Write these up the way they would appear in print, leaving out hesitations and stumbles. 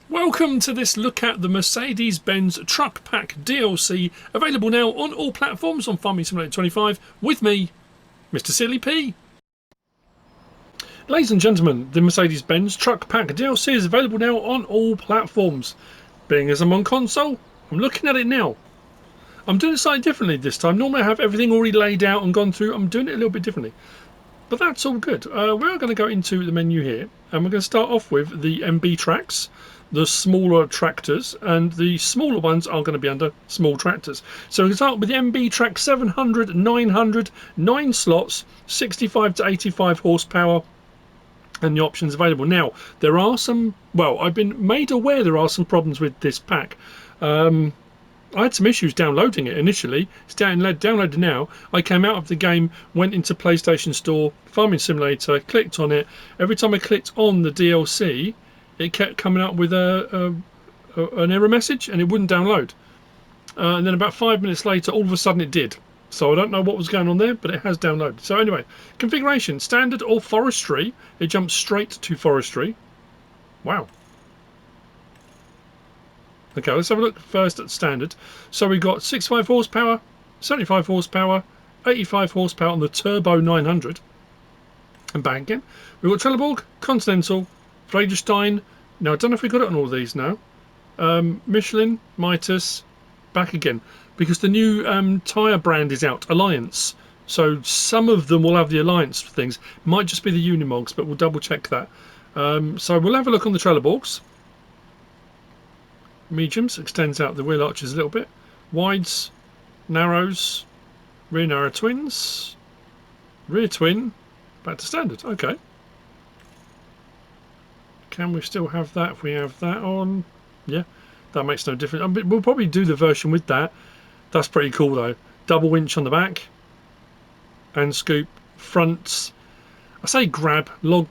Welcome to this look at the Mercedes-Benz Truck Pack DLC, available now on all platforms on Farming Simulator 25, with me, MrSealyp. Ladies and gentlemen, the Mercedes-Benz Truck Pack DLC is available now on all platforms. Being as I'm on console, I'm looking at it now. I'm doing it slightly differently this time. Normally I have everything already laid out and gone through. I'm doing it a little bit differently. But that's all good. We are going to go into the menu here, and we're going to start off with the MB-tracs, the smaller tractors, and the smaller ones are going to be under small tractors. So we can start with the MB-trac 700, 900, 9 slots, 65 to 85 horsepower, and the options available. Now, there are some, well, I've been made aware there are some problems with this pack. I had some issues downloading it initially. It's downloaded now. I came out of the game, went into PlayStation Store, Farming Simulator, clicked on it. Every time I clicked on the DLC, it kept coming up with an error message and it wouldn't download. And then about 5 minutes later, all of a sudden it did. So I don't know what was going on there, but it has downloaded. So anyway, configuration, standard or forestry. It jumps straight to forestry. Wow. Okay, let's have a look first at standard. So we've got 65 horsepower, 75 horsepower, 85 horsepower on the Turbo 900. And back again. We've got Trelleborg, Continental, Vredestein. Now, I don't know if we got it on all of these now. Michelin, Mitas, back again. Because the new tyre brand is out, Alliance. So some of them will have the Alliance things. Might just be the Unimogs, but we'll double check that. So we'll have a look on the Trelleborgs. Mediums, extends out the wheel arches a little bit. Wides, narrows, rear narrow twins, rear twin, back to standard. Okay. Can we still have that if we have that on? Yeah, that makes no difference. I mean, we'll probably do the version with that. That's pretty cool though. Double winch on the back and scoop fronts. I say grab, log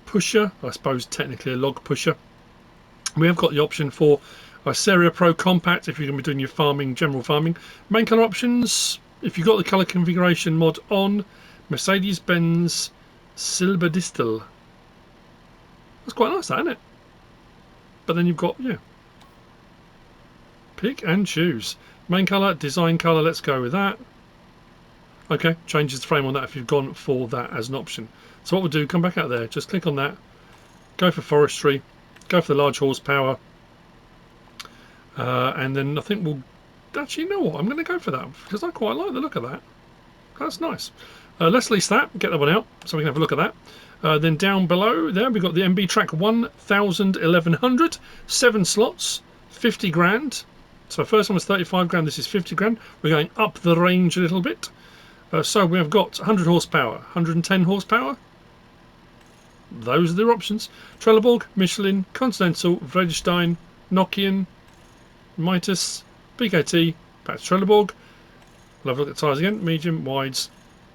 pusher. I suppose technically a log pusher. We have got the option for a Seria Pro Compact if you're going to be doing your farming, general farming. Main colour options, if you've got the colour configuration mod on, Mercedes-Benz Silber Distel. That's quite nice, that, isn't it? But then you've got, yeah, pick and choose. Main colour, design colour, let's go with that. Okay, changes the frame on that if you've gone for that as an option. So what we'll do, come back out there, just click on that, go for forestry. Go for the large horsepower, and then I think we'll actually, you know what, I'm going to go for that because I quite like the look of that. That's nice. Let's lease that, get that one out so we can have a look at that. Then down below there we've got the MB-trac 1000 1100, 7 slots, 50 grand. So first one was 35 grand, this is 50 grand. We're going up the range a little bit. So we have got 100 horsepower, 110 horsepower. Those are their options. Trelleborg, Michelin, Continental, Vredestein, Nokian, Mitas, BKT, back to Trelleborg. We'll have a look at tyres again. Medium, wides,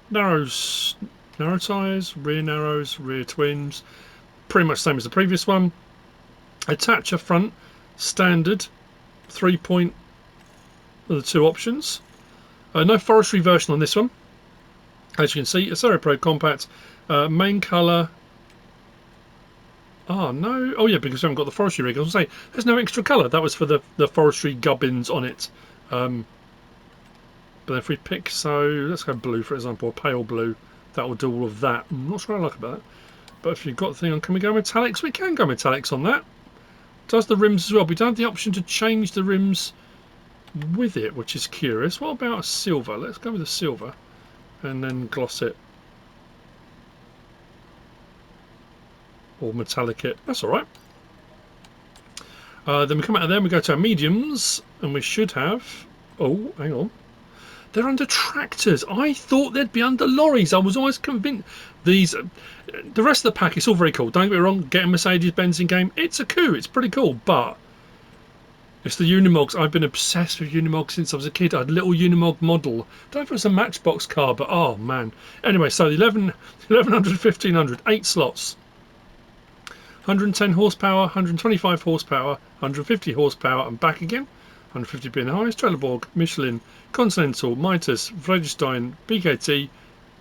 narrows, narrow tyres, rear narrows, rear twins. Pretty much the same as the previous one. Attacher front, standard, 3-point are the two options. No forestry version on this one. As you can see, a Seria Pro Compact, main colour. Oh no! Oh yeah, because we haven't got the forestry rig. I was going to say there's no extra colour. That was for the forestry gubbins on it. But if we pick, so let's go blue for example, or pale blue. That will do all of that. I'm not sure I like about that. But if you've got the thing on, can we go metallics? We can go metallics on that. Does the rims as well? We don't have the option to change the rims with it, which is curious. What about a silver? Let's go with a silver, and then gloss it. Or metallic it. That's alright. Then we come out of there and we go to our mediums, and we should have. Oh, hang on. They're under tractors. I thought they'd be under lorries. I was always convinced. These, the rest of the pack, it's all very cool. Don't get me wrong. Getting Mercedes-Benz in game, it's a coup. It's pretty cool, but it's the Unimogs. I've been obsessed with Unimogs since I was a kid. I had a little Unimog model. Don't know if it was a Matchbox car, but oh man. Anyway, so 1100, 1500, 8 slots. 110 horsepower, 125 horsepower, 150 horsepower, and back again. 150 being the highest. Trelleborg, Michelin, Continental, Mitas, Vredestein, BKT,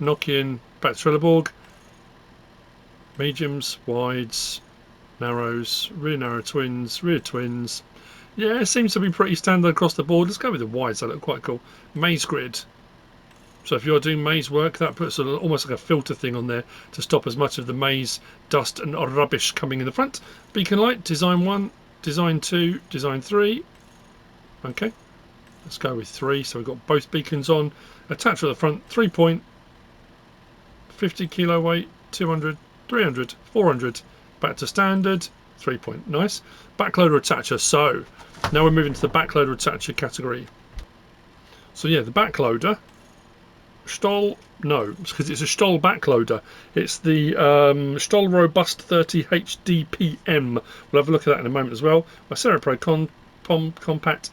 Nokian, back to Trelleborg. Mediums, wides, narrows, rear narrow twins, rear twins. Yeah, it seems to be pretty standard across the board. Let's go with the wides, they look quite cool. Maze grid. So if you're doing maze work, that puts almost like a filter thing on there to stop as much of the maze dust and rubbish coming in the front. Beacon light, design 1, design 2, design 3. Okay, let's go with 3. So we've got both beacons on. Attach at the front, 3 point, 50 kilo weight, 200, 300, 400. Back to standard, 3 point. Nice. Backloader attacher. So now we're moving to the backloader attacher category. So yeah, the backloader. Stoll, no, because it's a Stoll backloader. It's the Stoll Robust 30 HDPM. We'll have a look at that in a moment as well. My MacSealyp Pro Compact.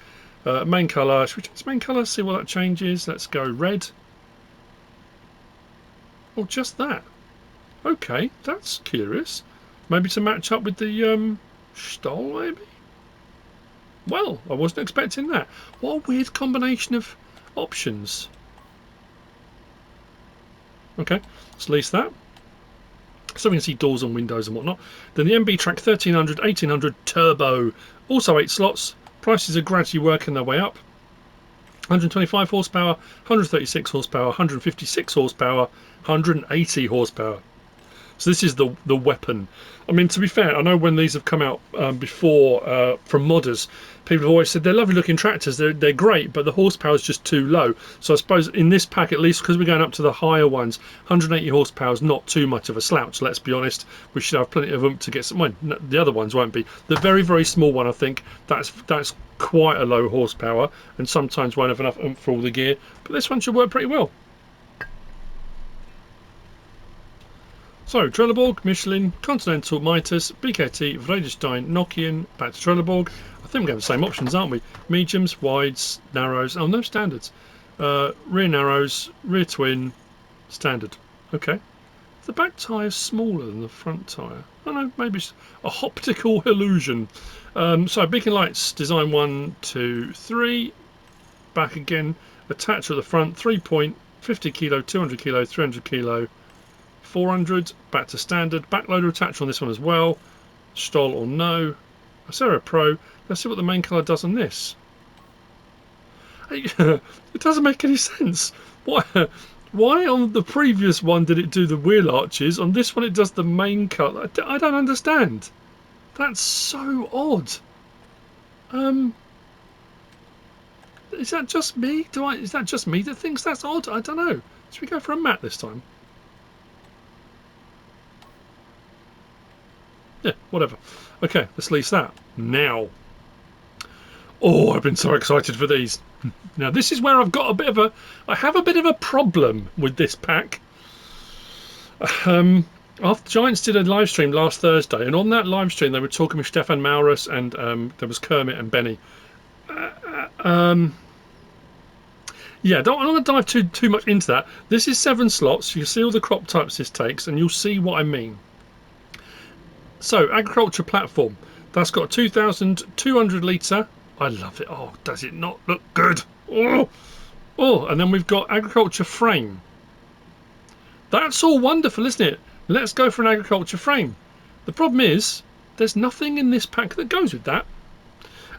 Main colour. Should we change main colour? See what that changes. Let's go red. Oh, just that. Okay, that's curious. Maybe to match up with the Stoll, maybe? Well, I wasn't expecting that. What a weird combination of options. Okay, let's lease that. So we can see doors and windows and whatnot. Then the MB-trac 1300, 1800 Turbo. Also 8 slots. Prices are gradually working their way up. 125 horsepower, 136 horsepower, 156 horsepower, 180 horsepower. So this is the weapon. I mean, to be fair, I know when these have come out before from modders, people have always said they're lovely looking tractors, they're great, but the horsepower is just too low. So I suppose in this pack, at least because we're going up to the higher ones, 180 horsepower is not too much of a slouch, let's be honest. We should have plenty of them to get some. Well, the other ones won't be. The very, very small one, I think, that's quite a low horsepower and sometimes won't have enough oomph for all the gear. But this one should work pretty well. So, Trelleborg, Michelin, Continental, Mitas, BKT, Vredestein, Nokian, back to Trelleborg. I think we have the same options, aren't we? Mediums, wides, narrows. Oh, no standards. Rear narrows, rear twin, standard. Okay. The back tyre is smaller than the front tyre. I don't know, maybe it's a optical illusion. So, beacon lights, design 1, 2, 3. Back again. Attach at the front, 3 point, 50 kilo, 200 kilo, 300 kilo. 400, back to standard. Backloader attach on this one as well. Stoll or no. MacSealyp Pro. Let's see what the main colour does on this. It doesn't make any sense. Why on the previous one did it do the wheel arches? On this one it does the main colour. I don't understand. That's so odd. Is that just me? Is that just me that thinks that's odd? I don't know. Should we go for a matte this time? Yeah, whatever. Okay, let's lease that. Now. Oh, I've been so excited for these. Now, this is where I have a bit of a problem with this pack. After Giants did a live stream last Thursday, and on that live stream they were talking with Stefan Maurus and there was Kermit and Benny. Yeah, I'm not going to dive too much into that. This is 7 slots. You'll see all the crop types this takes, and you'll see what I mean. So, agriculture platform. That's got a 2,200 litre. I love it. Oh, does it not look good? Oh, and then we've got agriculture frame. That's all wonderful, isn't it? Let's go for an agriculture frame. The problem is, there's nothing in this pack that goes with that.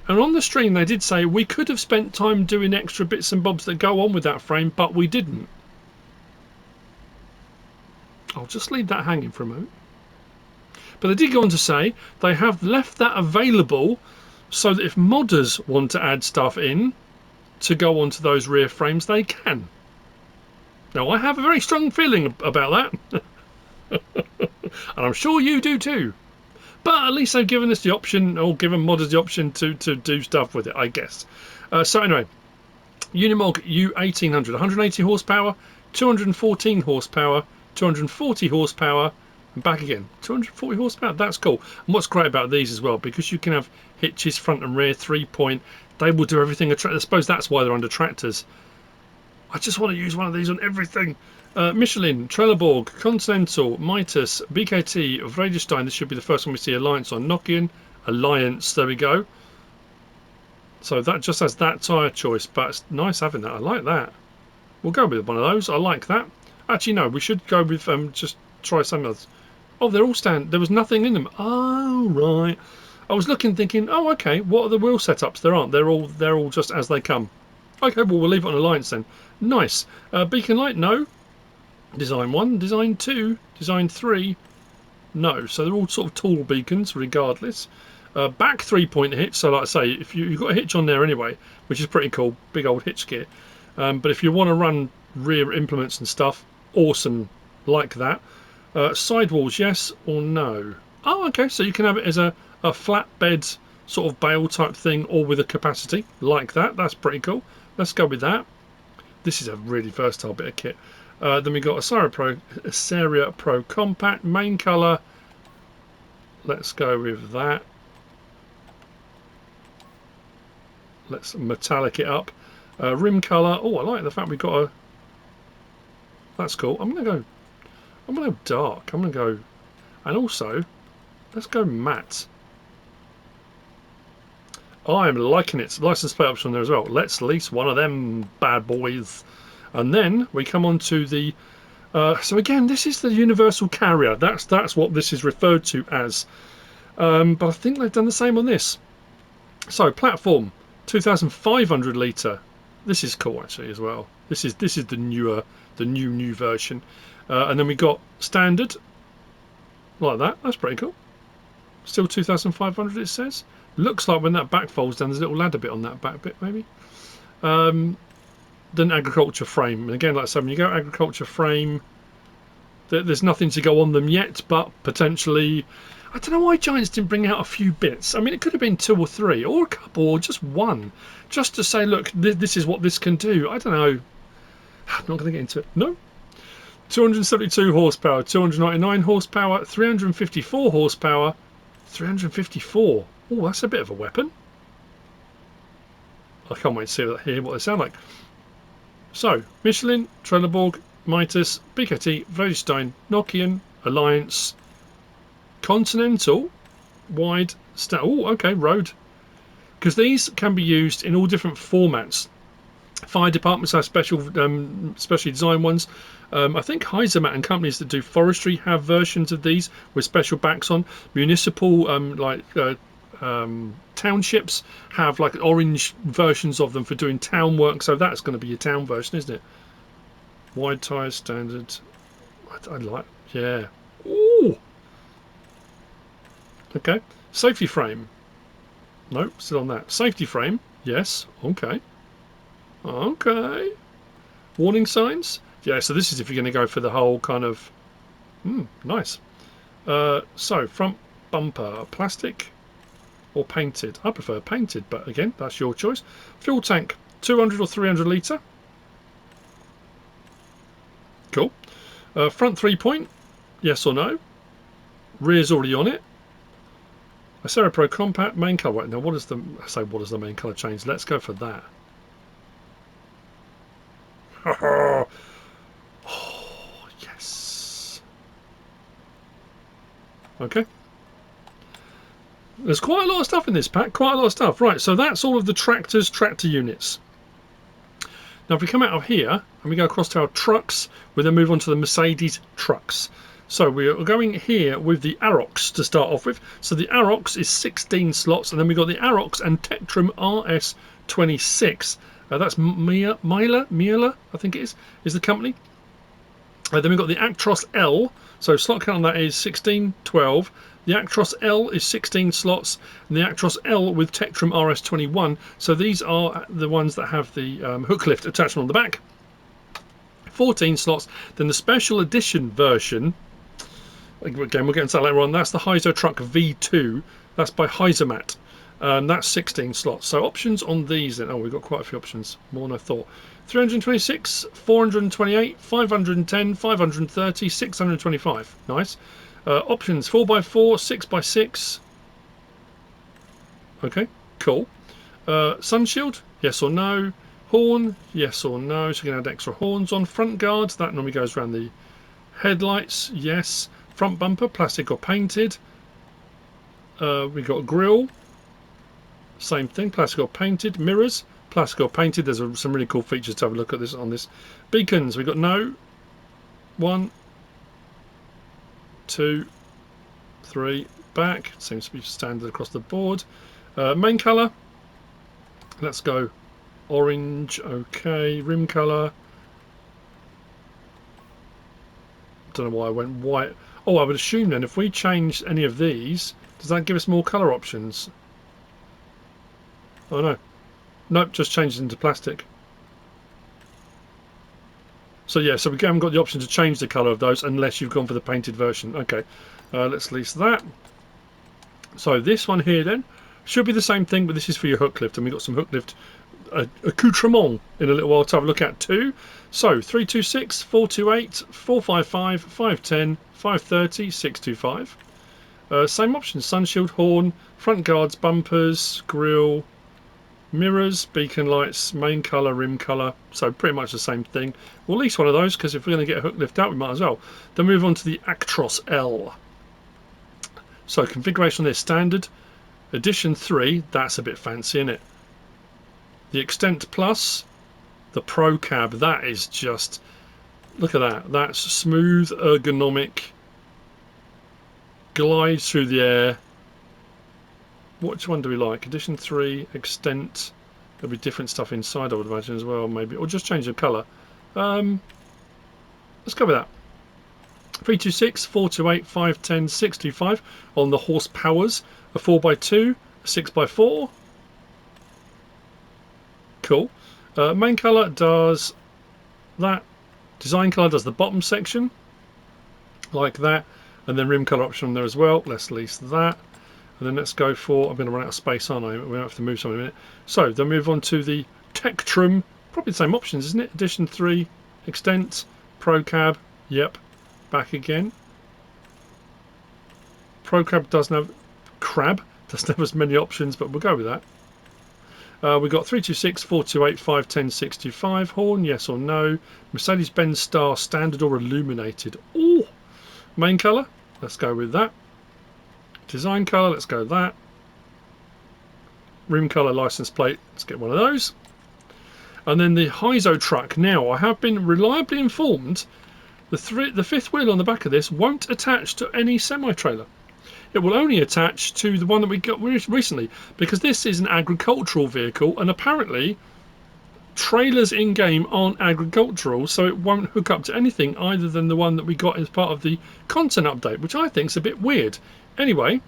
And on the stream they did say we could have spent time doing extra bits and bobs that go on with that frame, but we didn't. I'll just leave that hanging for a moment. But they did go on to say they have left that available so that if modders want to add stuff in to go onto those rear frames, they can. Now, I have a very strong feeling about that. And I'm sure you do too. But at least they've given us the option, or given modders the option to do stuff with it, I guess. So anyway, Unimog U1800, 180 horsepower, 214 horsepower, 240 horsepower, and back again, 240 horsepower. That's cool. And what's great about these as well, because you can have hitches front and rear, 3 point, they will do everything. I suppose that's why they're under tractors. I just want to use one of these on everything. Michelin, Trelleborg, Continental, Mitas, BKT, Vredestein. This should be the first one we see Alliance on. Nokian, Alliance, there we go. So that just has that tyre choice, but it's nice having that. I like that. We'll go with one of those. I like that. Actually, no, we should go with, just try some others. Oh, they're all there was nothing in them. Oh, right. I was looking, thinking, oh, okay. What are the wheel setups? There aren't. They're all just as they come. Okay, well, we'll leave it on alliance then. Nice. Beacon light, no. Design 1, design 2, design 3, no. So they're all sort of tall beacons, regardless. Back 3-point hitch. So, like I say, if you've got a hitch on there anyway, which is pretty cool, big old hitch gear. But if you want to run rear implements and stuff, awesome, like that. Sidewalls, yes or no? Oh, okay. So you can have it as a flatbed sort of bale type thing, or with a capacity like that. That's pretty cool. Let's go with that. This is a really versatile bit of kit. Then we got a Seria Pro Compact main colour. Let's go with that. Let's metallic it up. Rim colour. Oh, I like the fact we got a. That's cool. I'm gonna go dark. I'm gonna go, and also let's go matte. I'm liking it. License plate option there as well. Let's lease one of them bad boys. And then we come on to the so again, this is the universal carrier. That's what this is referred to as. But I think they've done the same on this. So platform 2,500 litre. This is cool actually as well. This is the new version. And then we got standard like that. That's pretty cool. Still 2,500 it says. Looks like when that back folds down, there's a little ladder bit on that back bit maybe. Then agriculture frame, and again, like I said, when you go agriculture frame, there's nothing to go on them yet, but potentially, I don't know why Giants didn't bring out a few bits. I mean, it could have been 2 or 3 or a couple or just one, just to say, look, this is what this can do. I don't know. I'm not going to get into it. No. 272 horsepower, 299 horsepower, 354 horsepower, 354. Oh, that's a bit of a weapon. I can't wait to hear what they sound like. So, Michelin, Trelleborg, Mitas, BKT, Vladestein, Nokian, Alliance, Continental, Wide, oh, okay, Road. Because these can be used in all different formats. Fire departments have specially designed ones. I think Heisermat and companies that do forestry have versions of these with special backs on. Municipal, townships have like orange versions of them for doing town work, so that's going to be your town version, isn't it? Wide tyres, standard. I like, yeah. Ooh. Okay. Safety frame. Nope, still on that. Safety frame. Yes. Okay. Okay. Warning signs. Yeah. So this is if you're going to go for the whole kind of. Nice. So front bumper, plastic or painted. I prefer painted, but again, that's your choice. Fuel tank, 200 or 300 litre. Cool. Front 3-point, yes or no. Rear's already on it. A Seria Pro Compact, main colour. Now, what does the main colour change? Let's go for that. Oh, yes. Okay. There's quite a lot of stuff in this pack, quite a lot of stuff. Right, so that's all of the tractor units. Now if we come out of here and we go across to our trucks, we then move on to the Mercedes trucks. So we're going here with the Arocs to start off with. So the Arocs is 16 slots, and then we've got the Arocs and Tektrum RS26. That's Miele, I think it is the company. Then we've got the Actros L. So slot count on that is 16, 12. The Actros L is 16 slots, and the Actros L with Tektrum RS21. So these are the ones that have the hook lift attachment on the back. 14 slots. Then the special edition version, again we'll get into that later on, that's the Hyzo-Truck V2. That's by Heisermat. That's 16 slots. So options on these then. Oh, we've got quite a few options, more than I thought. 326, 428, 510, 530, 625. Nice. Options 4x4, 6x6. Okay, cool. Sunshield, yes or no. Horn, yes or no. So you can add extra horns on. Front guards, that normally goes around the headlights, yes. Front bumper, plastic or painted. We got grille, same thing, plastic or painted. Mirrors, plastic or painted. There's some really cool features to have a look at this on this. Beacons, we got no. 1, 2, 3, back. Seems to be standard across the board. Main colour. Let's go orange. Okay. Rim colour. Don't know why I went white. Oh, I would assume then if we change any of these, does that give us more colour options? Oh no. Nope, just changed into plastic. So yeah, so we haven't got the option to change the colour of those unless you've gone for the painted version. Okay, let's lease that. So this one here then should be the same thing, but this is for your hook lift, and we've got some hook lift accoutrement in a little while to have a look at too. So 326, 428, 455, 510, 530, 625. Same options: sun shield, horn, front guards, bumpers, grille, mirrors, beacon lights, main colour, rim colour. So pretty much the same thing. We'll lease one of those because if we're going to get a hook lift out, we might as well. Then move on to the Actros L. So configuration on this: standard, edition 3. That's a bit fancy, isn't it? The Extent Plus, the Pro Cab. That is just, look at that. That's smooth, ergonomic, glides through the air. Which one do we like? Edition 3, Extent. There'll be different stuff inside, I would imagine, as well, maybe. Or just change the colour. Let's go with that. 326, 428, 510, 625 on the horsepowers. A 4x2, a 6x4. Cool. Main colour does that. Design colour does the bottom section. Like that. And then rim colour option on there as well. Let's lease that. And then let's go for, I'm going to run out of space, aren't I? We have to move something in a minute. So then move on to the Tektrum. Probably the same options, isn't it? Edition 3, Extent, Pro Cab. Yep. Back again. Pro Cab doesn't have as many options, but we'll go with that. We've got 326, 428, 510, 625. Horn, yes or no. Mercedes-Benz Star, standard or illuminated. Ooh. Main colour, let's go with that. Design colour, let's go with that. Rim colour, license plate, let's get one of those. And then the MB-trac. Now, I have been reliably informed the fifth wheel on the back of this won't attach to any semi-trailer. It will only attach to the one that we got recently, because this is an agricultural vehicle, and apparently trailers in game aren't agricultural, so it won't hook up to anything either than the one that we got as part of the content update, which I think is a bit weird. Anyway,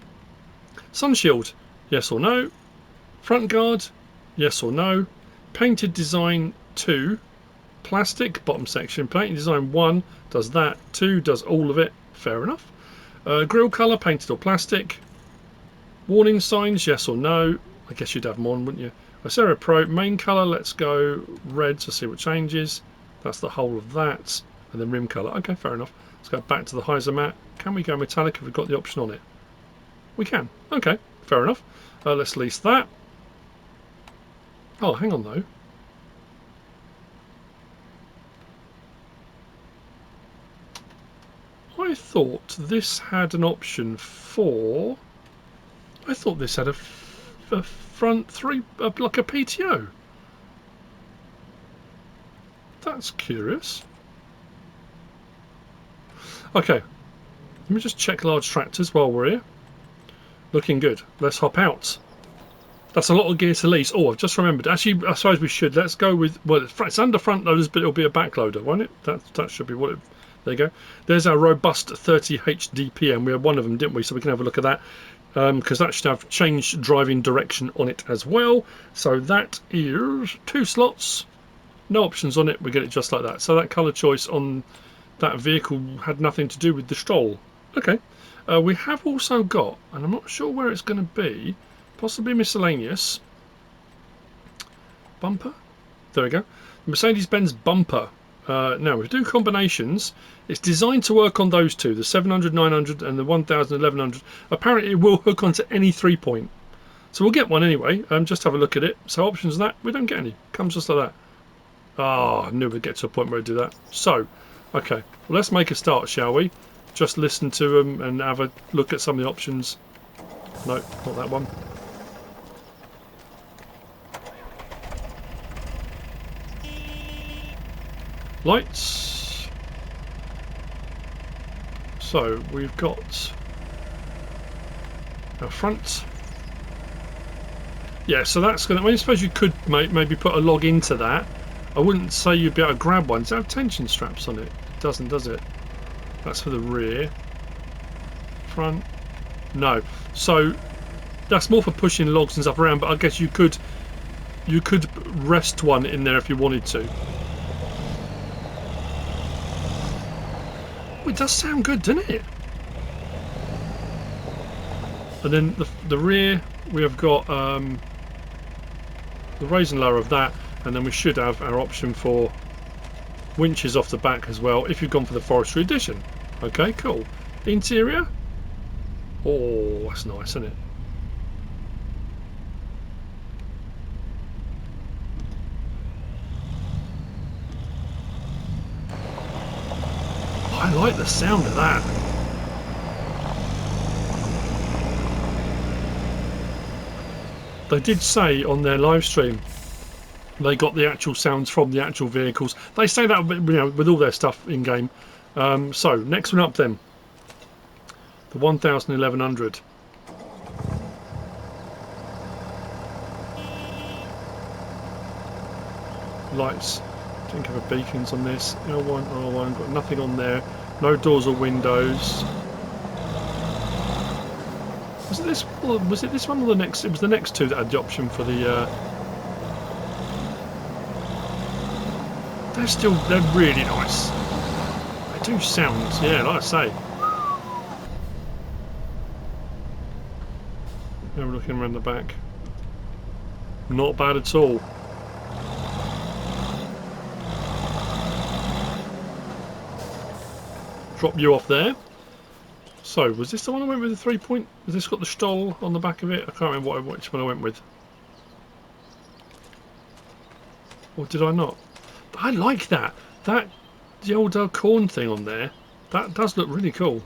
sun shield, yes or no. Front guard, yes or no. Painted design 2, plastic bottom section. Painted design 1 does that, 2 does all of it, fair enough. Grille colour, painted or plastic. Warning signs, yes or no. I guess you'd have them on, wouldn't you? Acera Pro, main colour, let's go red to see what changes. That's the whole of that. And then rim colour, okay, fair enough. Let's go back to the hyzer mat. Can we go metallic if we've got the option on it? We can, okay, fair enough. Let's lease that. Oh, hang on though. I thought this had an option for... I thought this had a front 3, like a PTO. That's curious. Okay, let me just check large tractors while we're here. Looking good. Let's hop out. That's a lot of gear to lease. Oh, I've just remembered. Actually, I suppose we should. Let's go with... Well, it's under front loaders, but it'll be a back loader, won't it? That should be what it... There you go. There's our robust 30 HDPM. We had one of them, didn't we? So we can have a look at that. Because that should have changed driving direction on it as well. So that is 2 slots. No options on it. We get it just like that. So that colour choice on that vehicle had nothing to do with the stroll. Okay. We have also got, and I'm not sure where it's going to be, possibly miscellaneous. Bumper? There we go. Mercedes-Benz bumper. Now, if we do combinations, it's designed to work on those two, the 700, 900 and the 1000, 1100. Apparently it will hook onto any 3-point. So we'll get one anyway, just have a look at it. So options of that, we don't get any. Comes just like that. Ah, I knew we'd get to a point where we'd do that. So, okay, well, let's make a start, shall we? Just listen to them and have a look at some of the options. No, not that one. Lights. So we've got Our front. Yeah, so that's going to... I suppose you could maybe put a log into that. I wouldn't say you'd be able to grab one. Does it have tension straps on it? It doesn't, does it? That's for the rear. Front. No. So that's more for pushing logs and stuff around, but I guess you could rest one in there if you wanted to. It does sound good, doesn't it? And then the rear, we have got the raise and lower of that, and then we should have our option for winches off the back as well if you've gone for the forestry edition. Okay, cool. Interior. Oh, that's nice, isn't it? I like the sound of that. They did say on their live stream they got the actual sounds from the actual vehicles. They say that, you know, with all their stuff in game. So next one up then, the 1100. Lights. Don't have a beacons on this. L1, R1, got nothing on there. No doors or windows. Was it this? Was it this one or the next? It was the next two that had the option for the. They're really nice. They do sound, yeah, like I say. Now we're looking around the back. Not bad at all. Drop you off there. So, was this the one I went with the 3-point? Has this got the Stoll on the back of it? I can't remember which one I went with. Or did I not? But I like that. The old corn thing on there. That does look really cool.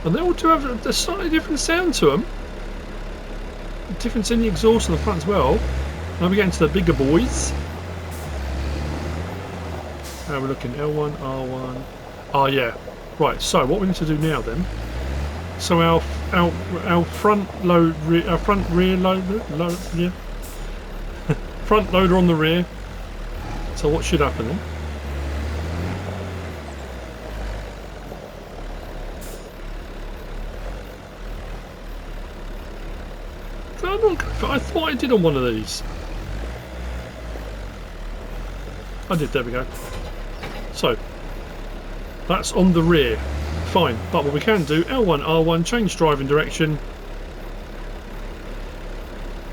And they all do have a slightly different sound to them. A difference in the exhaust on the front as well. Now we get into the bigger boys. How are we looking? L1, R1. Oh yeah. Right. So what we need to do now then? So our front load, our front rear loader, yeah. Front loader on the rear. So what should happen then? I thought I did on one of these. I did, there we go. So, that's on the rear. Fine, but what we can do, L1, R1, change driving direction.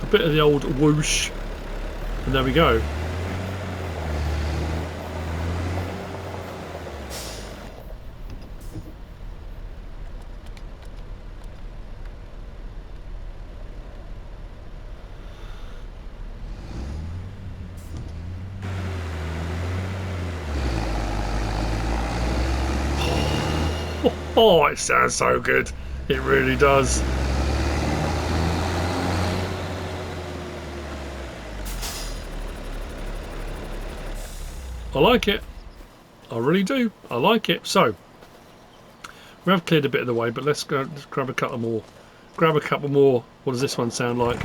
A bit of the old whoosh. And there we go. Oh, it sounds so good. It really does. I like it. I really do. I like it. So, we have cleared a bit of the way, but let's go. Let's grab a couple more. Grab a couple more. What does this one sound like?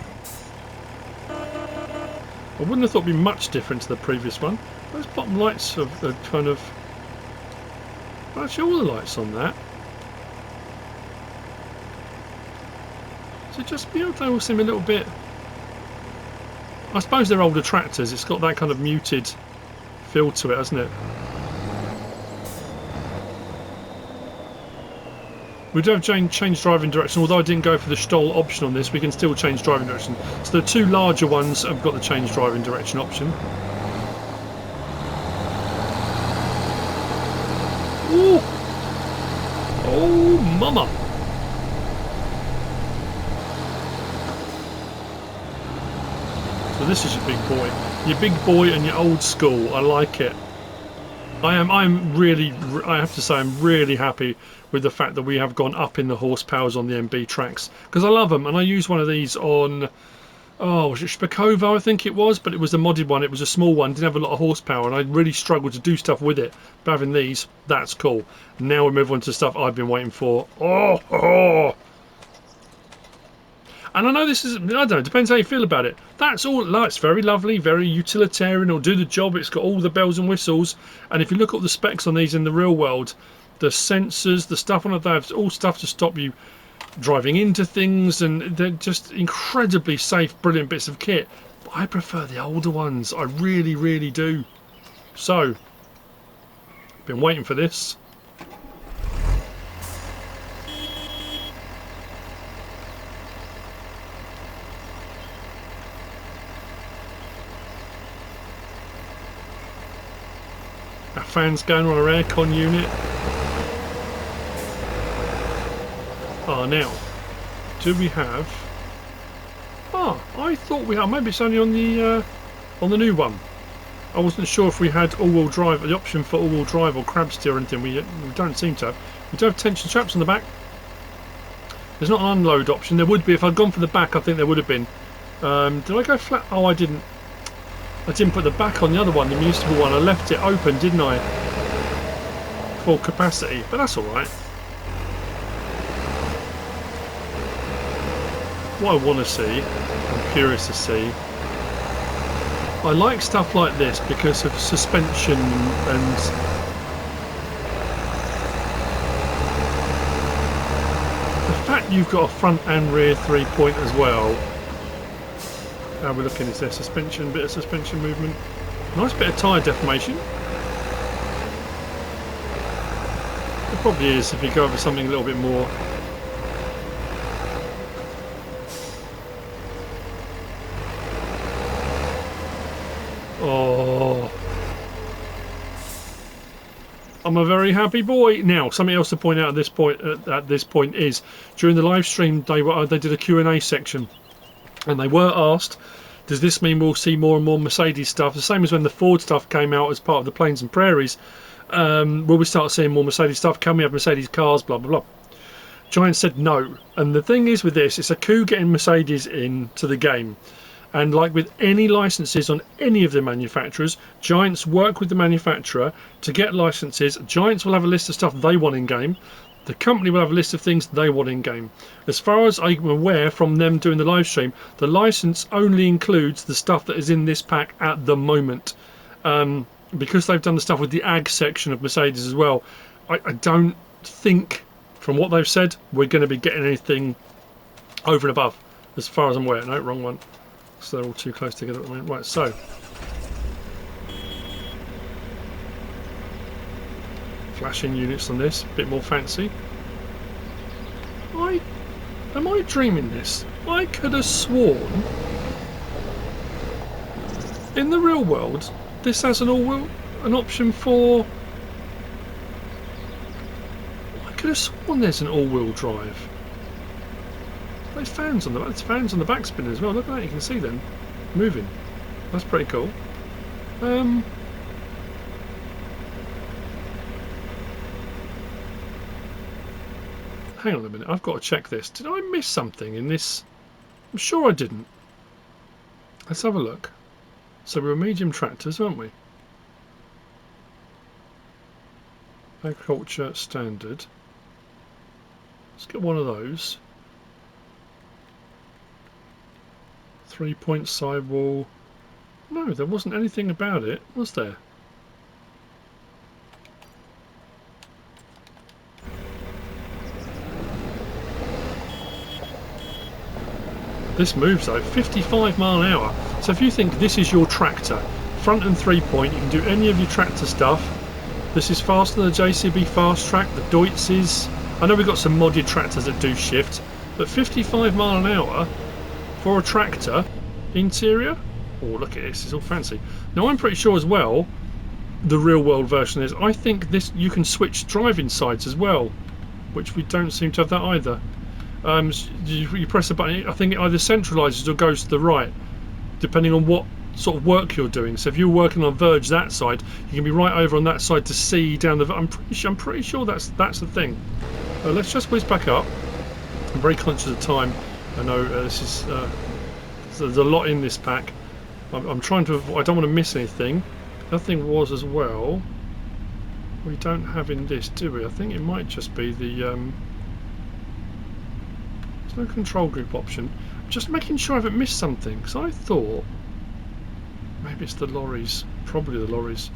I wouldn't have thought it'd be much different to the previous one. Those bottom lights are kind of... Actually, all the lights on that. So just, you know, they all seem a little bit... I suppose they're older tractors. It's got that kind of muted feel to it, hasn't it? We do have change driving direction, although I didn't go for the Stoll option on this, we can still change driving direction. So the two larger ones have got the change driving direction option. Ooh! Oh, mama! So this is your big boy. Your big boy and your old school. I like it. I'm really, I have to say, I'm really happy with the fact that we have gone up in the horsepowers on the MB-tracs, because I love them, and I use one of these on oh, was it Spakova, I think it was, but it was a modded one. It was a small one, didn't have a lot of horsepower, and I really struggled to do stuff with it. But having these, that's cool. Now we move on to stuff I've been waiting for. Oh. And I know this is, I don't know, depends how you feel about it. That's all, it's very lovely, very utilitarian, it'll do the job, it's got all the bells and whistles. And if you look at the specs on these in the real world, the sensors, the stuff on it, they have all stuff to stop you driving into things, and they're just incredibly safe, brilliant bits of kit. But I prefer the older ones, I really, really do. So, been waiting for this. Our fans going on our aircon unit. Ah, now, do we have? Ah, I thought we had. Maybe it's only on the new one. I wasn't sure if we had all-wheel drive, the option for all-wheel drive or crab steer or anything. We don't seem to have. We do have tension straps on the back. There's not an unload option. There would be if I'd gone for the back. I think there would have been. Did I go flat? Oh, I didn't. I didn't put the back on the other one, the municipal one. I left it open, didn't I? Full capacity, but that's all right. What I want to see, I'm curious to see. I like stuff like this because of suspension and the fact you've got a front and rear 3-point as well. How we're looking, is there suspension, bit of suspension movement, nice bit of tyre deformation. It probably is if you go over something a little bit more. Oh, I'm a very happy boy. Now, something else to point out at this point is during the live stream they did a Q&A section. And they were asked, does this mean we'll see more and more Mercedes stuff? The same as when the Ford stuff came out as part of the Plains and Prairies. Will we start seeing more Mercedes stuff? Can we have Mercedes cars? Blah, blah, blah. Giant said no. And the thing is with this, it's a coup getting Mercedes into the game. And like with any licenses on any of the manufacturers, Giants work with the manufacturer to get licenses. Giants will have a list of stuff they want in game. The company will have a list of things they want in game. As far as I'm aware from them doing the live stream, the license only includes the stuff that is in this pack at the moment. Because they've done the stuff with the ag section of Mercedes as well, I don't think, from what they've said, we're going to be getting anything over and above, as far as I'm aware. No, wrong one. So they're all too close together at the moment. Right, so flashing units on this, a bit more fancy. Am I dreaming this? I could have sworn in the real world this has an option for. I could have sworn there's an all-wheel drive. There's fans on the back spinner as well. Look at that, you can see them moving. That's pretty cool. Hang on a minute, I've got to check this. Did I miss something in this? I'm sure I didn't. Let's have a look. So we were medium tractors, weren't we? Agriculture standard. Let's get one of those. 3-point sidewall. No, there wasn't anything about it, was there? This moves though, 55 mile an hour. So if you think this is your tractor, front and 3-point, you can do any of your tractor stuff. This is faster than the JCB Fast Track, the Deutzes. I know we've got some modded tractors that do shift, but 55 mile an hour for a tractor interior. Oh, look at this, it's all fancy. Now I'm pretty sure as well, the real world version is, I think this you can switch driving sides as well, which we don't seem to have that either. You press the button, I think it either centralises or goes to the right, depending on what sort of work you're doing. So if you're working on verge that side, you can be right over on that side to see down the. I'm pretty sure that's the thing. Let's just whiz back up. I'm very conscious of time. I know this is So there's a lot in this pack. I'm trying to avoid, I don't want to miss anything. The other thing was as well, we don't have in this, do we? I think it might just be the there's no control group option. Just making sure I haven't missed something, because I thought maybe it's the lorries, probably the lorries.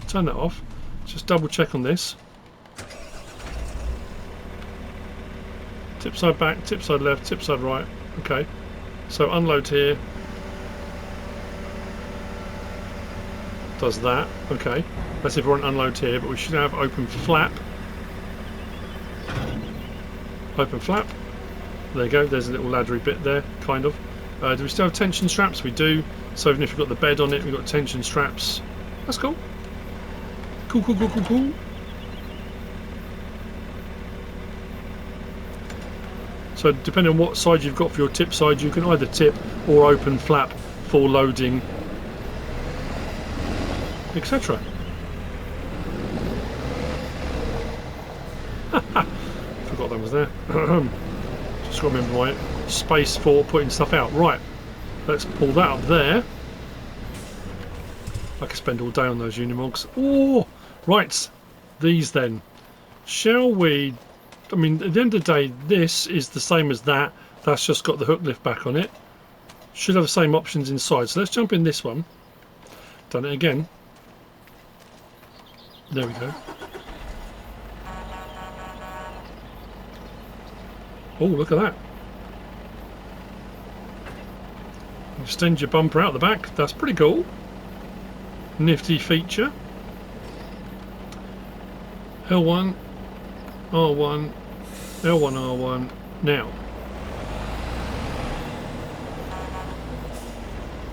Turn that off. Just double check on this. Tip side back, tip side left, tip side right. Okay, so unload here. Does that. Okay, that's if we're on unload here, but we should have open flap. Open flap. There you go, there's a little laddery bit there, kind of. Do we still have tension straps? We do. So even if you've got the bed on it, we've got tension straps. That's cool. Cool, cool, cool, cool, cool. So depending on what side you've got for your tip side, you can either tip or open flap for loading, etc. Forgot that was there. Just got to remember my space for putting stuff out. Right, let's pull that up there. I could spend all day on those Unimogs. Oh, right, these then. Shall we? I mean, at the end of the day, this is the same as that. That's just got the hook lift back on it. Should have the same options inside. So let's jump in this one. Done it again. There we go. Oh, look at that. Extend your bumper out the back. That's pretty cool. Nifty feature. L1, R1, L1, R1. Now.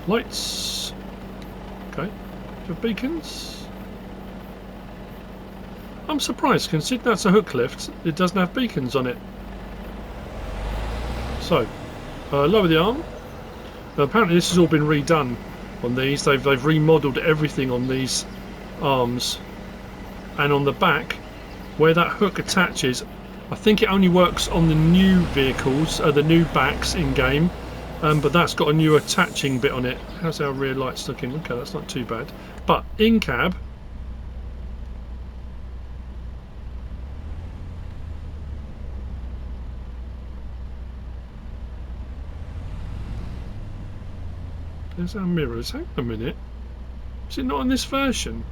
Lights. Okay. For beacons. I'm surprised, considering that's a hook lift, it doesn't have beacons on it. So, lower the arm. Apparently this has all been redone on these. They've remodeled everything on these arms. And on the back, where that hook attaches, I think it only works on the new vehicles, the new backs in game. But that's got a new attaching bit on it. How's our rear lights looking? Okay, that's not too bad. But in cab, there's our mirrors. Hang on a minute. Is it not in this version?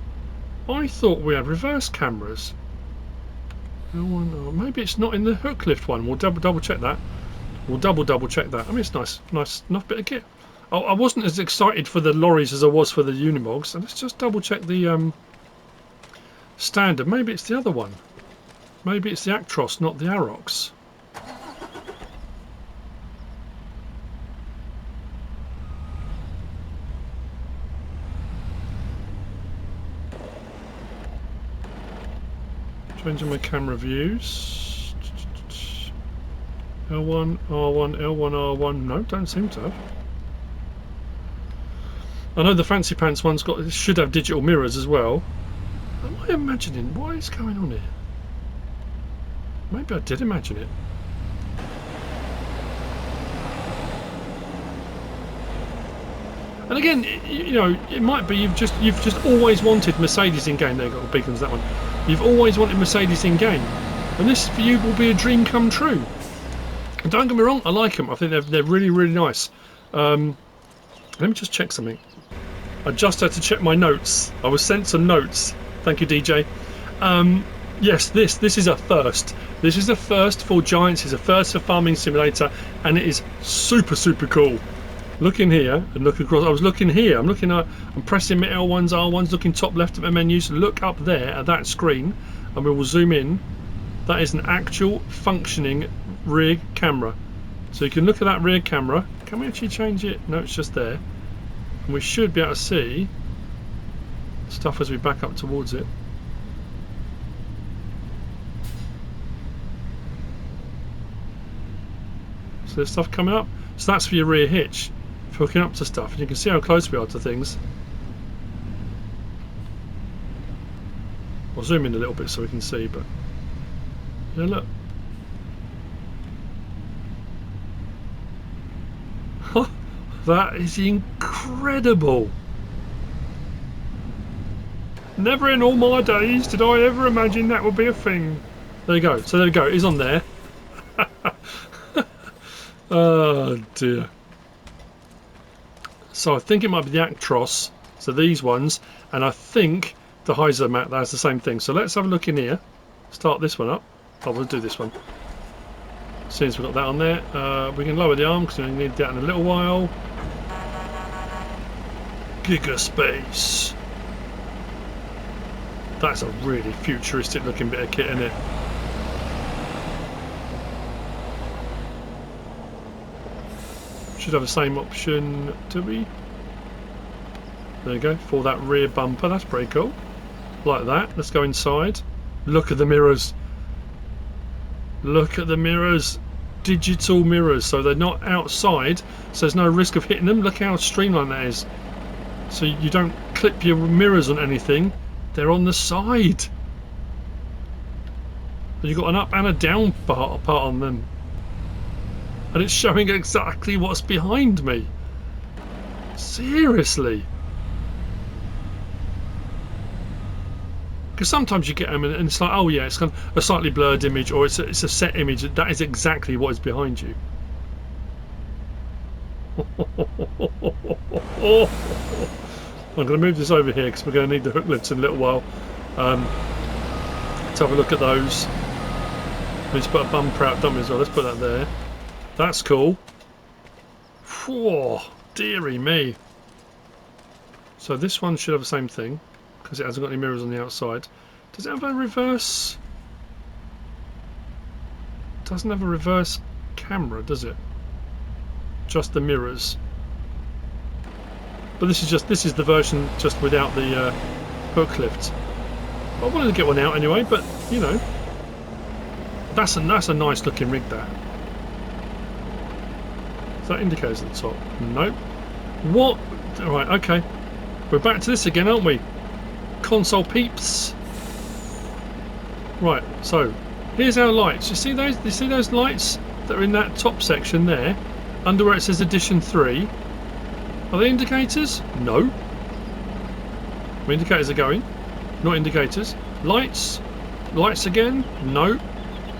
I thought we had reverse cameras. Oh, no. Maybe it's not in the hook lift one. We'll double check that. We'll double check that. I mean, it's nice enough bit of kit. I wasn't as excited for the lorries as I was for the Unimogs. So let's just double check the standard. Maybe it's the other one. Maybe it's the Actros, not the Arocs. Changing my camera views. L1, R1, L1, R1. No, don't seem to have. I know the Fancy Pants one's should have digital mirrors as well. Am I imagining? What is going on here? Maybe I did imagine it. And again, you know, it might be you've just always wanted Mercedes in game. There you got the beacons, that one. You've always wanted Mercedes in game, and this for you will be a dream come true. And don't get me wrong, I like them. I think they're really, really nice. Let me just check something. I just had to check my notes. I was sent some notes. Thank you, DJ. Yes, this is a first. This is a first for Giants. It's a first for Farming Simulator, and it is super, super cool. Look in here and look across. I was looking here. I'm pressing my L1s, R1s, looking top left of my menus. Look up there at that screen, and we will zoom in. That is an actual functioning rear camera. So you can look at that rear camera. Can we actually change it? No, it's just there. And we should be able to see stuff as we back up towards it. So there's stuff coming up. So that's for your rear hitch, for hooking up to stuff. And you can see how close we are to things. I'll zoom in a little bit so we can see, but yeah, look. That is incredible. Never in all my days did I ever imagine that would be a thing. There you go. So there you go. It's on there. Oh dear. So I think it might be the Actros. So these ones, and I think the Highlands, that's the same thing. So let's have a look in here. Start this one up. Oh, we'll do this one. As soon as we've got that on there, we can lower the arm because we need that in a little while. Giga space. That's a really futuristic looking bit of kit, isn't it? Should have the same option, do we? There you go, for that rear bumper. That's pretty cool. Like that. Let's go inside. Look at the mirrors. Look at the mirrors. Digital mirrors, so they're not outside, so there's no risk of hitting them. Look how streamlined that is. So you don't clip your mirrors on anything. They're on the side. You've got an up and a down part on them. And it's showing exactly what's behind me. Seriously. Because sometimes you get them and it's like, oh yeah, it's kind of a slightly blurred image, or it's a set image. That is exactly what is behind you. I'm going to move this over here because we're going to need the hook lifts in a little while. Let's have a look at those. Let's put a bumper out, don't we, as well? Let's put that there. That's cool. Whoa, dearie me. So this one should have the same thing because it hasn't got any mirrors on the outside. Does it have a reverse? It doesn't have a reverse camera, does it? Just the mirrors. But this is the version just without the hook lift. I wanted to get one out anyway, but you know, that's a nice looking rig. That. Is that indicators at the top? Nope. What? Right. Okay. We're back to this again, aren't we? Console peeps. Right. So here's our lights. You see those? You see those lights that are in that top section there, under where it says Edition 3. Are they indicators? No. The indicators are going. Not indicators. Lights. Lights again? No.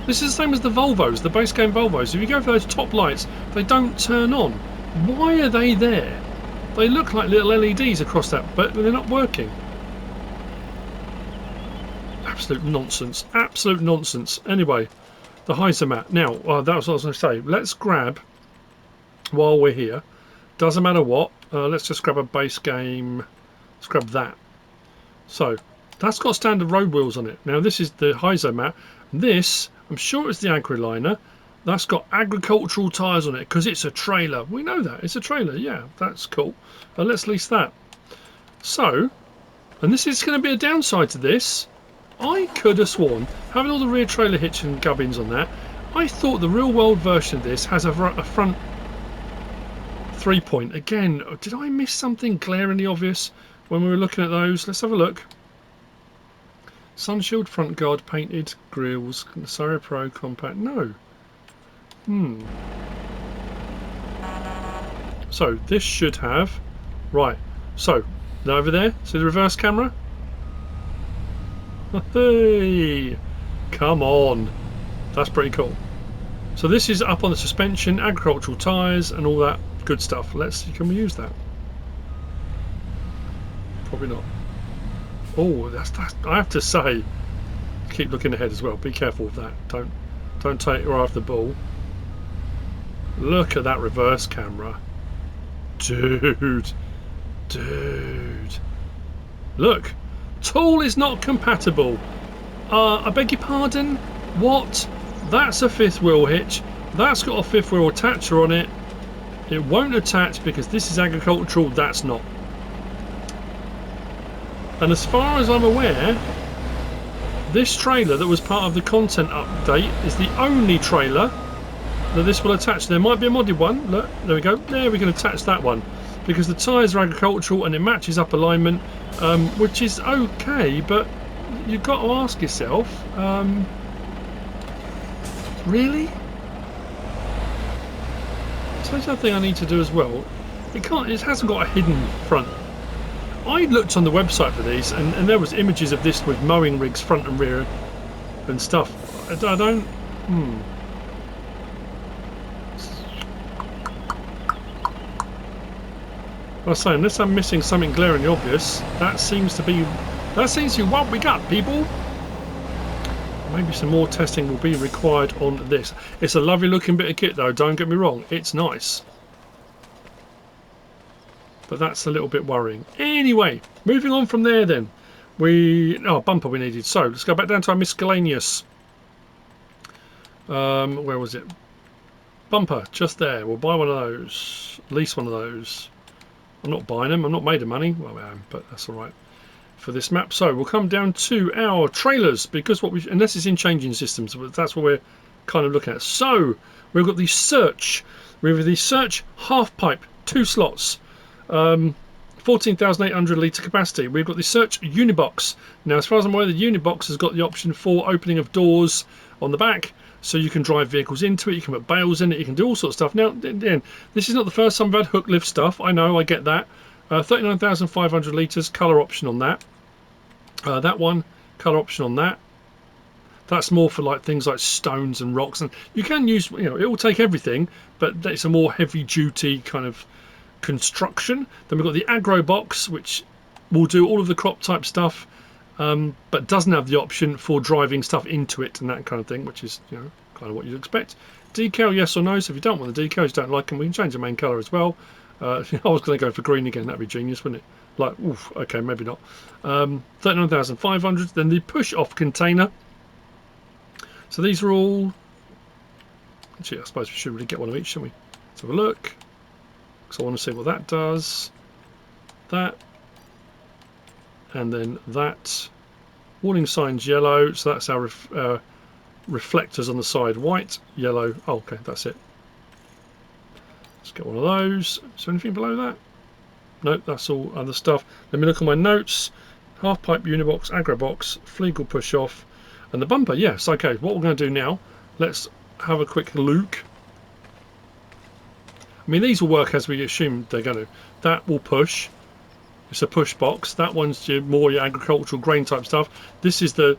This is the same as the Volvos, the base game Volvos. If you go for those top lights, they don't turn on. Why are they there? They look like little LEDs across that, but they're not working. Absolute nonsense. Absolute nonsense. Anyway, the Highlands. Now, that was what I was going to say. Let's grab, while we're here, doesn't matter what, let's just grab a base game. Let's grab that. So that's got standard road wheels on it. Now this is the Highlands. This, I'm sure it's the Agriliner. That's got agricultural tyres on it because it's a trailer. We know that it's a trailer. Yeah, that's cool. Let's lease that. So, and this is going to be a downside to this. I could have sworn, having all the rear trailer hitch and gubbins on that, I thought the real world version of this has a front 3-point. Again, did I miss something glaringly obvious when we were looking at those? Let's have a look. Sunshield front guard painted grills, Sorry Pro compact. No. So this should have, right. So now over there, see the reverse camera? Hey, come on. That's pretty cool. So this is up on the suspension, agricultural tyres, and all that good stuff. Let's see, can we use that? Probably not. Oh, that's I have to say, keep looking ahead as well. Be careful with that. Don't take your eye off the ball. Look at that reverse camera, dude. Look, tool is not compatible. I beg your pardon. What? That's a fifth wheel hitch. That's got a fifth wheel attacher on it. It won't attach because this is agricultural. That's not. And as far as I'm aware, this trailer that was part of the content update is the only trailer that this will attach. There might be a modded one. Look, there we go. There we can attach that one because the tyres are agricultural and it matches up alignment, which is okay. But you've got to ask yourself, really? So that's the thing I need to do as well. It hasn't got a hidden front. I looked on the website for these, and there was images of this with mowing rigs front and rear and stuff. I don't. I was saying, unless I'm missing something glaringly obvious, that seems to be what we got, people. Maybe some more testing will be required on this. It's a lovely looking bit of kit though, don't get me wrong, it's nice. But that's a little bit worrying. Anyway, moving on from there then. Bumper we needed. So let's go back down to our miscellaneous. Where was it? Bumper, just there. We'll buy one of those. Lease one of those. I'm not buying them, I'm not made of money. Well, I am, but that's alright for this map. So we'll come down to our trailers, because unless it's in changing systems, that's what we're kind of looking at. So we've got the Search. We have the Search half pipe, 2 slots, 14,800 litre capacity. We've got the Search Unibox. Now, as far as I'm aware, the Unibox has got the option for opening of doors on the back, so you can drive vehicles into it, you can put bales in it, you can do all sorts of stuff. Now, again, this is not the first time I've had hook lift stuff. I know, I get that. 39,500 litres, colour option on that. That one, colour option on that. That's more for like things like stones and rocks, and you can use, it will take everything, but it's a more heavy duty kind of construction. Then we've got the Agro box, which will do all of the crop type stuff, but doesn't have the option for driving stuff into it and that kind of thing, which is kind of what you'd expect. Decal, yes or no. So if you don't want the decals, you don't like them, we can change the main colour as well. I was going to go for green again, that'd be genius, wouldn't it? Like, oof, okay, maybe not. 39,500. Then the push off container. So these are all, actually I suppose we should really get one of each, shouldn't we? Let's have a look, because I want to see what that does. That, and then that. Warning signs yellow, so that's our reflectors on the side, white, yellow. Oh, okay, that's it. Let's get one of those. Is there anything below that? Nope, that's all other stuff. Let me look at my notes. Half pipe unibox, agro box, Flegel push off, and the bumper. Yes, okay. What we're going to do now, let's have a quick look. I mean, these will work as we assume they're going to. That will push. It's a push box. That one's more your agricultural grain type stuff. This is I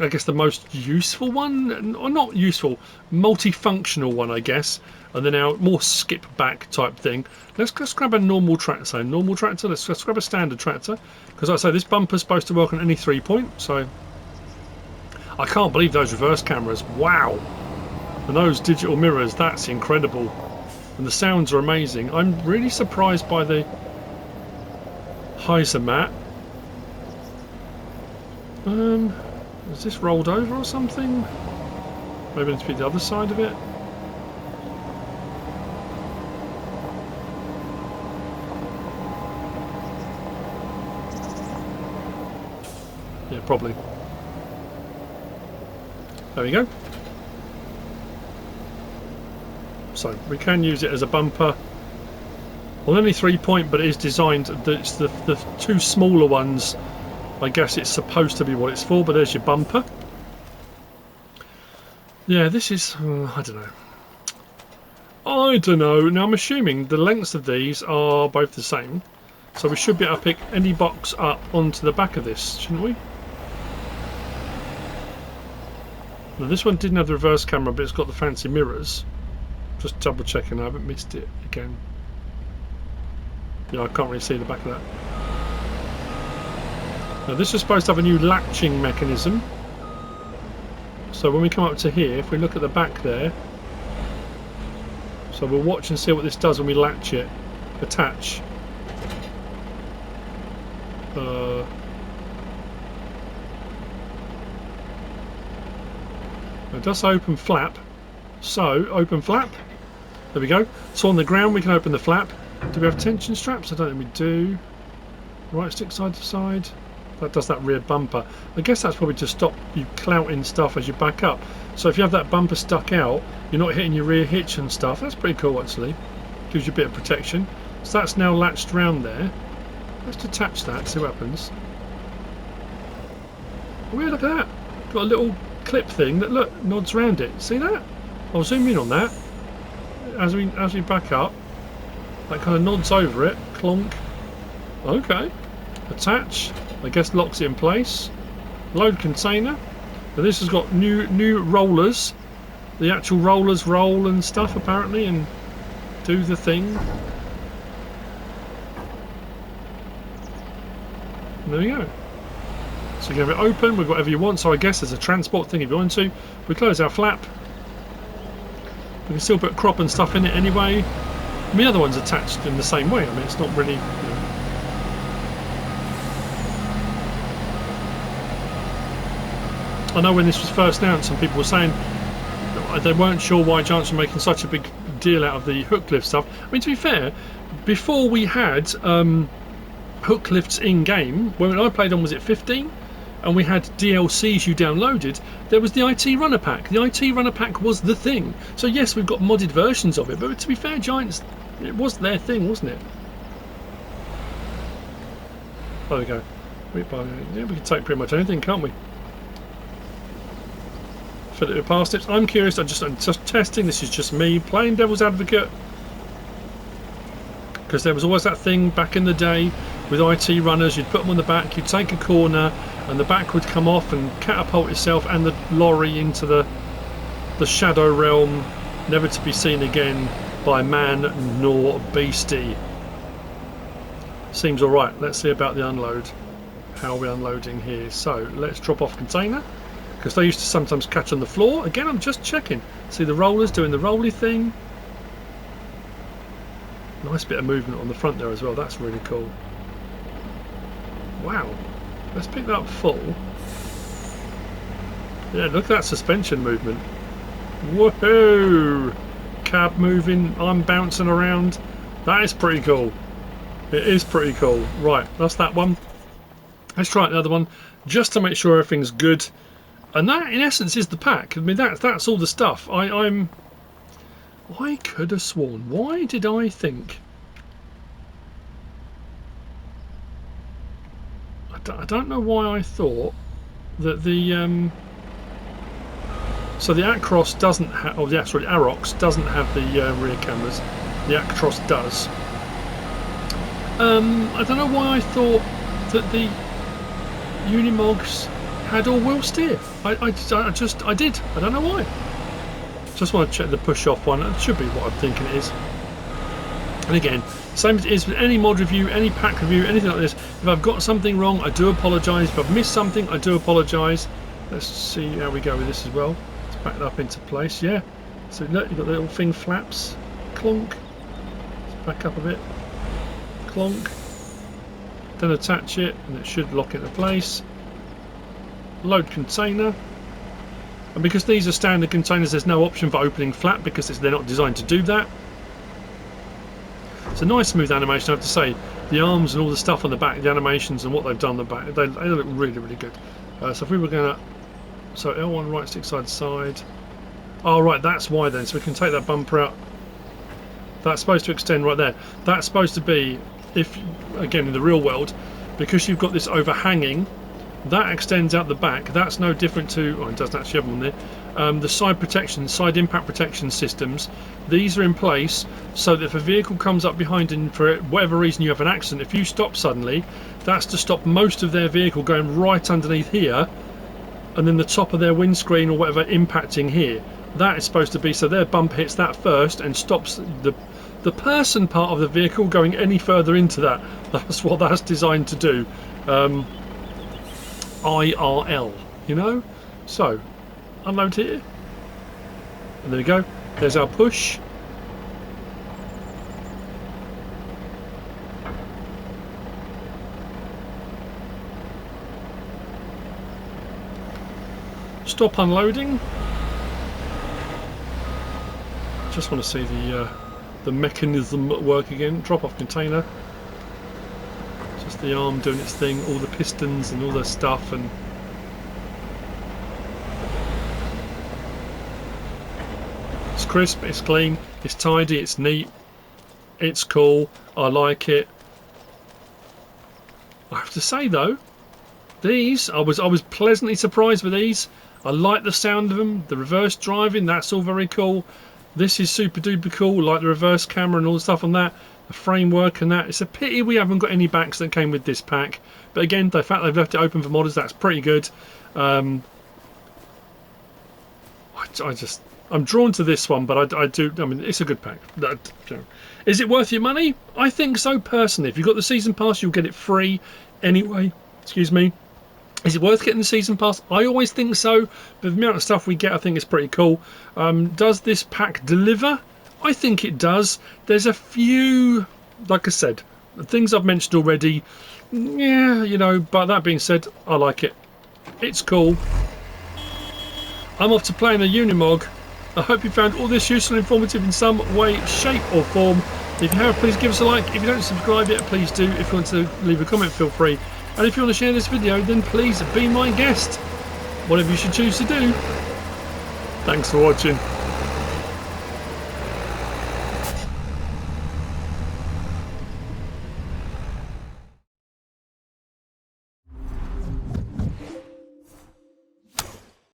guess the most useful one, or not useful, multifunctional one, I guess. And then our more skip back type thing. Let's grab a normal tractor. So normal tractor. Let's grab a standard tractor, because like I say, this bumper's supposed to work on any 3-point. So I can't believe those reverse cameras. Wow, and those digital mirrors. That's incredible, and the sounds are amazing. I'm really surprised by the Heiser mat. Is this rolled over or something? Maybe it needs to be the other side of it. Yeah, probably. There we go. So we can use it as a bumper. Well, only 3-point, but it is designed. It's the 2 smaller ones. I guess it's supposed to be what it's for. But there's your bumper. Yeah, this is. I don't know. I don't know. Now I'm assuming the lengths of these are both the same, so we should be able to pick any box up onto the back of this, shouldn't we? Now this one didn't have the reverse camera, but it's got the fancy mirrors. Just double checking I haven't missed it again. Yeah, I can't really see the back of that. Now this is supposed to have a new latching mechanism. So when we come up to here, if we look at the back there, so we'll watch and see what this does when we latch it. Attach. It does open flap. So open flap. There we go. So on the ground we can open the flap. Do we have tension straps? I don't think we do. Right stick side to side. That does that rear bumper. I guess that's probably to stop you clouting stuff as you back up. So if you have that bumper stuck out, you're not hitting your rear hitch and stuff. That's pretty cool actually. Gives you a bit of protection. So that's now latched around there. Let's detach that, see what happens. Oh yeah, look at that. Got a little clip thing that nods around it. See that? I'll zoom in on that as we back up. That kind of nods over it. Clonk. Okay. Attach. I guess locks it in place. Load container. Now this has got new rollers. The actual rollers roll and stuff apparently and do the thing. And there you go. So you have it open with whatever you want. So I guess there's a transport thing if you want to. We close our flap. We can still put crop and stuff in it anyway. I mean, the other one's attached in the same way. I mean, it's not really. You know. I know when this was first announced, some people were saying they weren't sure why Giants were making such a big deal out of the hook lift stuff. I mean, to be fair, before we had hook lifts in game, when I played on, was it 15? And we had DLCs you downloaded, there was the IT Runner Pack. The IT Runner Pack was the thing. So yes, we've got modded versions of it, but to be fair, Giants, it was their thing, wasn't it? There we go. Yeah, we can take pretty much anything, can't we? Fill it with parsnips. I'm curious, I'm just testing, this is just me playing devil's advocate. Because there was always that thing back in the day with IT runners, you'd put them on the back, you'd take a corner, and the back would come off and catapult itself and the lorry into the shadow realm, never to be seen again by man nor beastie. Seems alright. Let's see about the unload. How are we unloading here? So let's drop off container, because they used to sometimes catch on the floor. Again, I'm just checking. See the rollers doing the rolly thing. Nice bit of movement on the front there as well. That's really cool. Wow. Let's pick that up full. Yeah, look at that suspension movement. Woohoo! Cab moving, I'm bouncing around. That is pretty cool. It is pretty cool. Right, that's that one. Let's try the other one, just to make sure everything's good. And that, in essence, is the pack. I mean, that's all the stuff. I could have sworn. Why did I think? I don't know why I thought that the so the Actros doesn't have, oh yeah, sorry, Arocs doesn't have the rear cameras. The Actros does. I don't know why I thought that the Unimogs had all-wheel steer. I did. I don't know why. Just want to check the push-off one. It should be what I'm thinking it is. And again, same as it is with any mod review, any pack review, anything like this. If I've got something wrong, I do apologise. If I've missed something, I do apologise. Let's see how we go with this as well. Let's back it up into place. Yeah. So look, you've got the little thing flaps. Clonk. Let's back up a bit. Clonk. Then attach it, and it should lock into place. Load container. And because these are standard containers, there's no option for opening flap because they're not designed to do that. It's a nice smooth animation, I have to say. The arms and all the stuff on the back, the animations and what they've done on the back, they look really, really good. So if we were going to... So L1 right stick side to side. Oh right, that's why then. So we can take that bumper out. That's supposed to extend right there. That's supposed to be, if again in the real world, because you've got this overhanging, that extends out the back. That's no different to, oh, it doesn't actually have one there. The side protection, side impact protection systems, these are in place so that if a vehicle comes up behind and for whatever reason you have an accident, if you stop suddenly, that's to stop most of their vehicle going right underneath here and then the top of their windscreen or whatever impacting here. That is supposed to be so their bumper hits that first and stops the person part of the vehicle going any further into that. That's what that's designed to do. IRL, you know? So unload here, and there we go. There's our push. Stop unloading. Just want to see the mechanism at work again. Drop off container. Just the arm doing its thing, all the pistons and all the stuff, and it's crisp, it's clean, it's tidy, it's neat, it's cool, I like it. I have to say though, these, I was pleasantly surprised with these. I like the sound of them, the reverse driving, that's all very cool. This is super duper cool, like the reverse camera and all the stuff on that. the framework and that. It's a pity we haven't got any backs that came with this pack, but again, the fact they've left it open for modders, that's pretty good. I'm drawn to this one, but I mean, it's a good pack. Is it worth your money? I think so, personally. If you've got the season pass, you'll get it free anyway. Excuse me. Is it worth getting the season pass? I always think so, but the amount of stuff we get, I think is pretty cool. Does this pack deliver? I think it does. There's a few, like I said, the things I've mentioned already. Yeah, you know, but that being said, I like it. It's cool. I'm off to play in a Unimog. I hope you found all this useful and informative in some way, shape or form. If you have, please give us a like. If you don't subscribe yet, please do. If you want to leave a comment, feel free. And if you want to share this video, then please be my guest. Whatever you should choose to do. Thanks for watching.